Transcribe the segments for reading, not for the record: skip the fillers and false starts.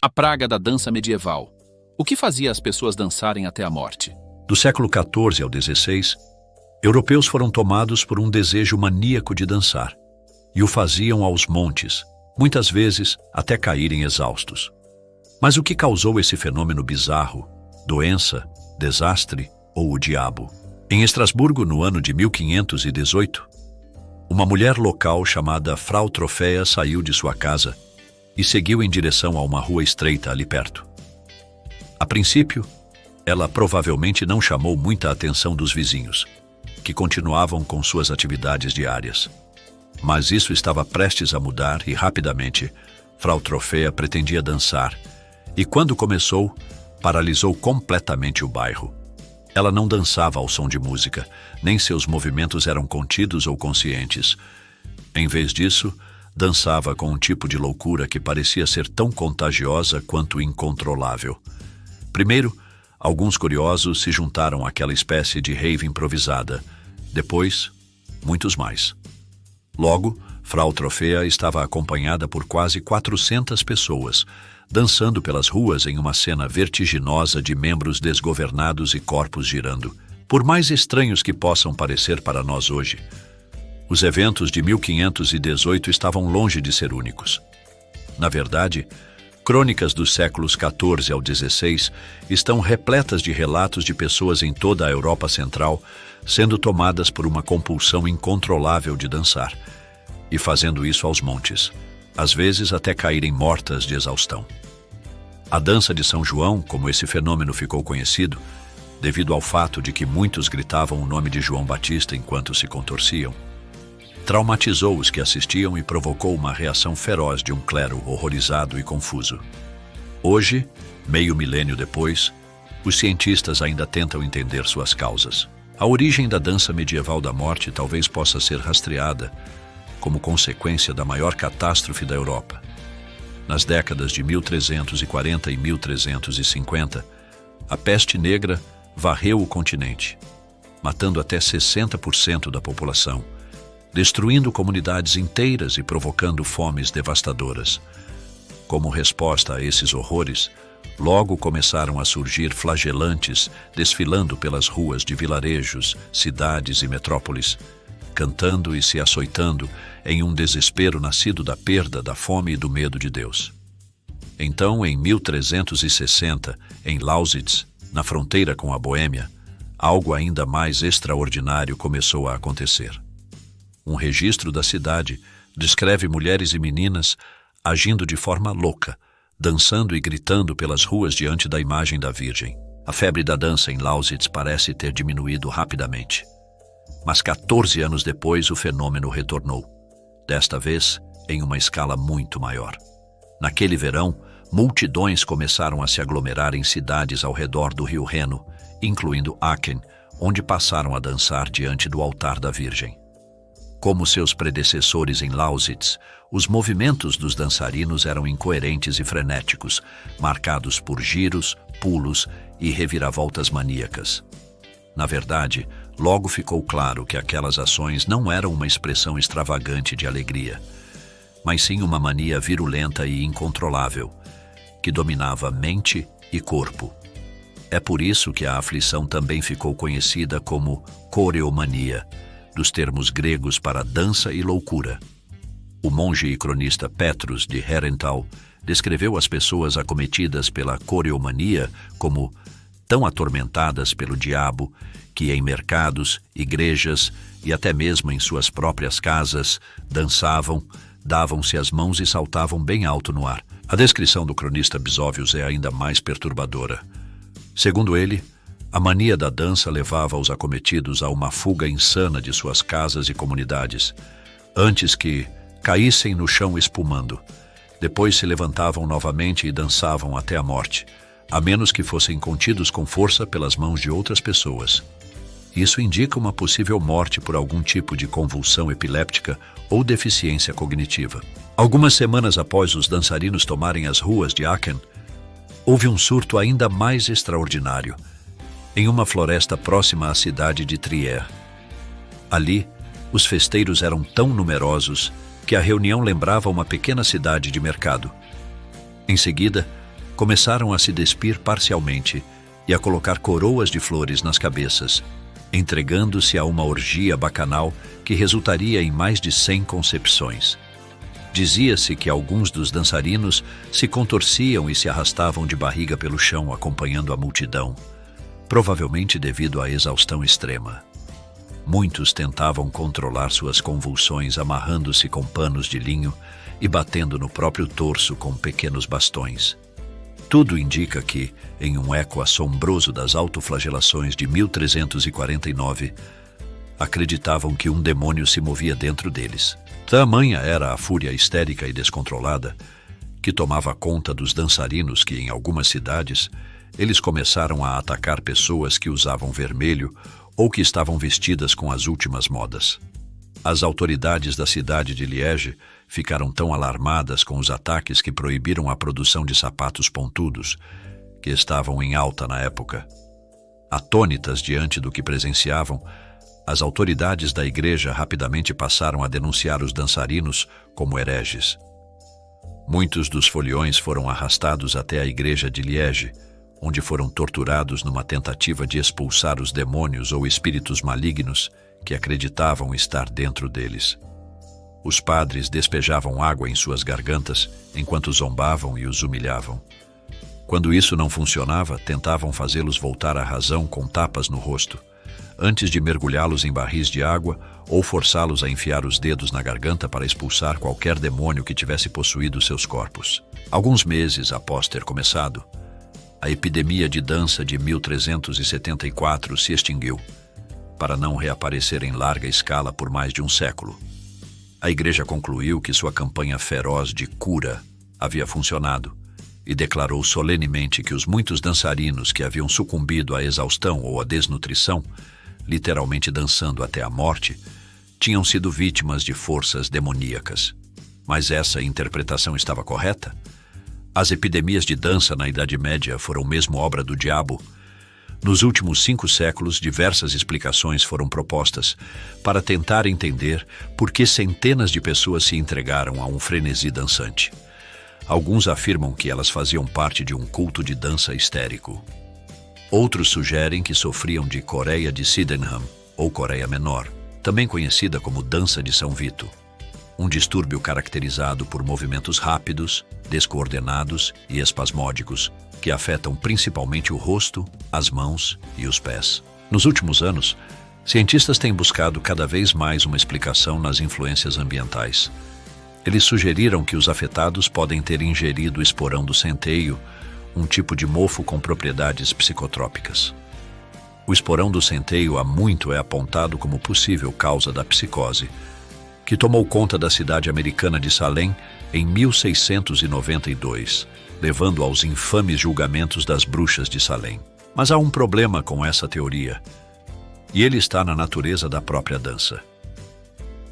A praga da dança medieval. O que fazia as pessoas dançarem até a morte? Do século XIV ao XVI, europeus foram tomados por um desejo maníaco de dançar, e o faziam aos montes, muitas vezes até caírem exaustos. Mas o que causou esse fenômeno bizarro? Doença, desastre ou o diabo? Em Estrasburgo, no ano de 1518, uma mulher local chamada Frau Troféa saiu de sua casa e seguiu em direção a uma rua estreita ali perto. A princípio, ela provavelmente não chamou muita atenção dos vizinhos, que continuavam com suas atividades diárias. Mas isso estava prestes a mudar e, rapidamente, Frau Troféa pretendia dançar e, quando começou, paralisou completamente o bairro. Ela não dançava ao som de música, nem seus movimentos eram contidos ou conscientes. Em vez disso, dançava com um tipo de loucura que parecia ser tão contagiosa quanto incontrolável. Primeiro, alguns curiosos se juntaram àquela espécie de rave improvisada. Depois, muitos mais. Logo, Frau Troféa estava acompanhada por quase 400 pessoas, dançando pelas ruas em uma cena vertiginosa de membros desgovernados e corpos girando. Por mais estranhos que possam parecer para nós hoje, os eventos de 1518 estavam longe de ser únicos. Na verdade, crônicas dos séculos XIV ao XVI estão repletas de relatos de pessoas em toda a Europa Central sendo tomadas por uma compulsão incontrolável de dançar, e fazendo isso aos montes, às vezes até caírem mortas de exaustão. A dança de São João, como esse fenômeno ficou conhecido, devido ao fato de que muitos gritavam o nome de João Batista enquanto se contorciam, traumatizou os que assistiam e provocou uma reação feroz de um clero horrorizado e confuso. Hoje, meio milênio depois, os cientistas ainda tentam entender suas causas. A origem da dança medieval da morte talvez possa ser rastreada como consequência da maior catástrofe da Europa. Nas décadas de 1340 e 1350, a peste negra varreu o continente, matando até 60% da população, destruindo comunidades inteiras e provocando fomes devastadoras. Como resposta a esses horrores, logo começaram a surgir flagelantes desfilando pelas ruas de vilarejos, cidades e metrópoles, cantando e se açoitando em um desespero nascido da perda, da fome e do medo de Deus. Então, em 1360, em Lausitz, na fronteira com a Boêmia, algo ainda mais extraordinário começou a acontecer. Um registro da cidade descreve mulheres e meninas agindo de forma louca, dançando e gritando pelas ruas diante da imagem da Virgem. A febre da dança em Lausitz parece ter diminuído rapidamente. Mas 14 anos depois o fenômeno retornou, desta vez em uma escala muito maior. Naquele verão, multidões começaram a se aglomerar em cidades ao redor do rio Reno, incluindo Aachen, onde passaram a dançar diante do altar da Virgem. Como seus predecessores em Lausitz, os movimentos dos dançarinos eram incoerentes e frenéticos, marcados por giros, pulos e reviravoltas maníacas. Na verdade, logo ficou claro que aquelas ações não eram uma expressão extravagante de alegria, mas sim uma mania virulenta e incontrolável, que dominava mente e corpo. É por isso que a aflição também ficou conhecida como coreomania, dos termos gregos para dança e loucura. O monge e cronista Petrus de Herrenthal descreveu as pessoas acometidas pela coreomania como tão atormentadas pelo diabo que em mercados, igrejas e até mesmo em suas próprias casas dançavam, davam-se as mãos e saltavam bem alto no ar. A descrição do cronista Bisóvios é ainda mais perturbadora. Segundo ele, a mania da dança levava os acometidos a uma fuga insana de suas casas e comunidades, antes que caíssem no chão espumando. Depois se levantavam novamente e dançavam até a morte, a menos que fossem contidos com força pelas mãos de outras pessoas. Isso indica uma possível morte por algum tipo de convulsão epiléptica ou deficiência cognitiva. Algumas semanas após os dançarinos tomarem as ruas de Aachen, houve um surto ainda mais extraordinário, em uma floresta próxima à cidade de Trier. Ali, os festeiros eram tão numerosos que a reunião lembrava uma pequena cidade de mercado. Em seguida, começaram a se despir parcialmente e a colocar coroas de flores nas cabeças, entregando-se a uma orgia bacanal que resultaria em mais de 100 concepções. Dizia-se que alguns dos dançarinos se contorciam e se arrastavam de barriga pelo chão acompanhando a multidão, provavelmente devido à exaustão extrema. Muitos tentavam controlar suas convulsões amarrando-se com panos de linho e batendo no próprio torso com pequenos bastões. Tudo indica que, em um eco assombroso das autoflagelações de 1349, acreditavam que um demônio se movia dentro deles. Tamanha era a fúria histérica e descontrolada que tomava conta dos dançarinos que, em algumas cidades, eles começaram a atacar pessoas que usavam vermelho ou que estavam vestidas com as últimas modas. As autoridades da cidade de Liege ficaram tão alarmadas com os ataques que proibiram a produção de sapatos pontudos, que estavam em alta na época. Atônitas diante do que presenciavam, as autoridades da igreja rapidamente passaram a denunciar os dançarinos como hereges. Muitos dos foliões foram arrastados até a igreja de Liege, onde foram torturados numa tentativa de expulsar os demônios ou espíritos malignos que acreditavam estar dentro deles. Os padres despejavam água em suas gargantas enquanto zombavam e os humilhavam. Quando isso não funcionava, tentavam fazê-los voltar à razão com tapas no rosto, antes de mergulhá-los em barris de água ou forçá-los a enfiar os dedos na garganta para expulsar qualquer demônio que tivesse possuído seus corpos. Alguns meses após ter começado, a epidemia de dança de 1374 se extinguiu, para não reaparecer em larga escala por mais de um século. A igreja concluiu que sua campanha feroz de cura havia funcionado e declarou solenemente que os muitos dançarinos que haviam sucumbido à exaustão ou à desnutrição, literalmente dançando até a morte, tinham sido vítimas de forças demoníacas. Mas essa interpretação estava correta? As epidemias de dança na Idade Média foram mesmo obra do diabo? Nos últimos 5 séculos, diversas explicações foram propostas para tentar entender por que centenas de pessoas se entregaram a um frenesi dançante. Alguns afirmam que elas faziam parte de um culto de dança histérico. Outros sugerem que sofriam de coreia de Sydenham, ou coreia menor, também conhecida como dança de São Vito. Um distúrbio caracterizado por movimentos rápidos, descoordenados e espasmódicos, que afetam principalmente o rosto, as mãos e os pés. Nos últimos anos, cientistas têm buscado cada vez mais uma explicação nas influências ambientais. Eles sugeriram que os afetados podem ter ingerido o esporão do centeio, um tipo de mofo com propriedades psicotrópicas. O esporão do centeio há muito é apontado como possível causa da psicose, que tomou conta da cidade americana de Salem em 1692, levando aos infames julgamentos das bruxas de Salem. Mas há um problema com essa teoria, e ele está na natureza da própria dança.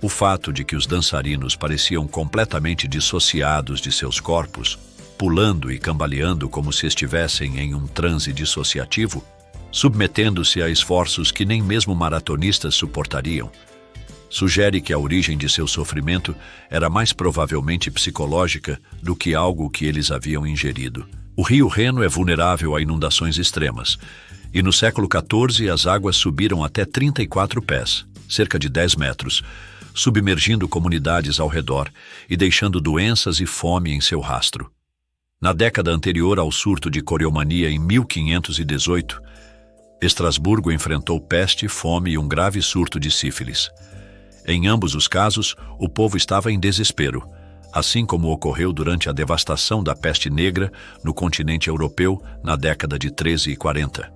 O fato de que os dançarinos pareciam completamente dissociados de seus corpos, pulando e cambaleando como se estivessem em um transe dissociativo, submetendo-se a esforços que nem mesmo maratonistas suportariam, sugere que a origem de seu sofrimento era mais provavelmente psicológica do que algo que eles haviam ingerido. O rio Reno é vulnerável a inundações extremas, e no século XIV as águas subiram até 34 pés, cerca de 10 metros, submergindo comunidades ao redor e deixando doenças e fome em seu rastro. Na década anterior ao surto de coriomania em 1518, Estrasburgo enfrentou peste, fome e um grave surto de sífilis. Em ambos os casos, o povo estava em desespero, assim como ocorreu durante a devastação da peste negra no continente europeu na década de 1340.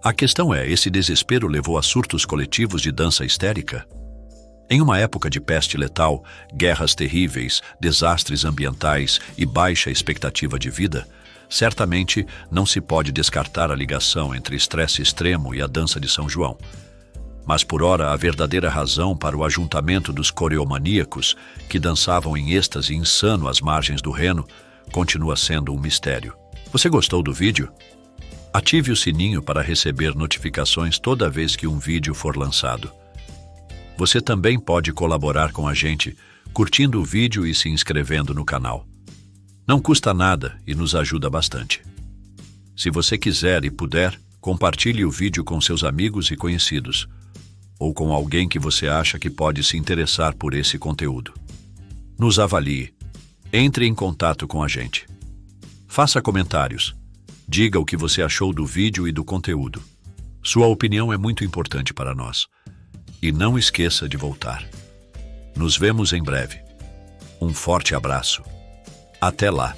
A questão é, esse desespero levou a surtos coletivos de dança histérica? Em uma época de peste letal, guerras terríveis, desastres ambientais e baixa expectativa de vida, certamente não se pode descartar a ligação entre estresse extremo e a dança de São João. Mas por ora a verdadeira razão para o ajuntamento dos coreomaníacos, que dançavam em êxtase insano às margens do Reno, continua sendo um mistério. Você gostou do vídeo? Ative o sininho para receber notificações toda vez que um vídeo for lançado. Você também pode colaborar com a gente, curtindo o vídeo e se inscrevendo no canal. Não custa nada e nos ajuda bastante. Se você quiser e puder, compartilhe o vídeo com seus amigos e conhecidos, ou com alguém que você acha que pode se interessar por esse conteúdo. Nos avalie. Entre em contato com a gente. Faça comentários. Diga o que você achou do vídeo e do conteúdo. Sua opinião é muito importante para nós. E não esqueça de voltar. Nos vemos em breve. Um forte abraço. Até lá.